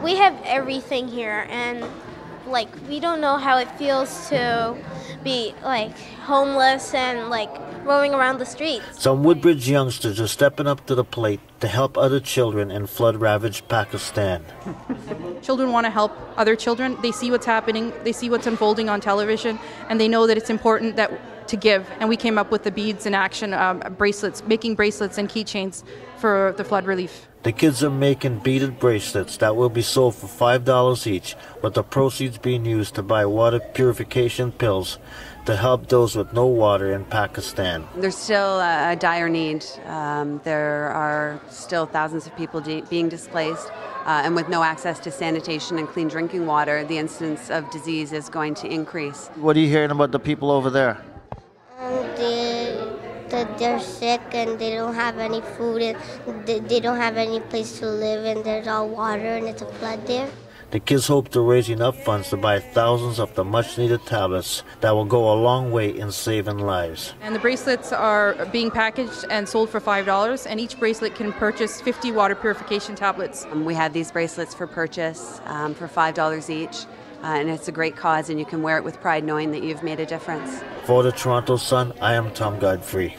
We have everything here, and we don't know how it feels to be homeless and roaming around the streets. Some Woodbridge youngsters are stepping up to the plate to help other children in flood-ravaged Pakistan. Children want to help other children. They see what's happening, they see what's unfolding on television, and they know that it's important to give. And we came up with the Beads in Action bracelets, making bracelets and keychains for the flood relief. The kids are making beaded bracelets that will be sold for $5 each, with the proceeds being used to buy water purification pills to help those with no water in Pakistan. There's still a dire need. There are still thousands of people being displaced, and with no access to sanitation and clean drinking water, the incidence of disease is going to increase. What are you hearing about the people over there? They're sick and they don't have any food and they don't have any place to live, and there's all water and it's a flood there. The kids hope to raise enough funds to buy thousands of the much-needed tablets that will go a long way in saving lives. And the bracelets are being packaged and sold for $5, and each bracelet can purchase 50 water purification tablets. We have these bracelets for purchase for $5 each. And it's a great cause, and you can wear it with pride knowing that you've made a difference. For the Toronto Sun, I am Tom Godfrey.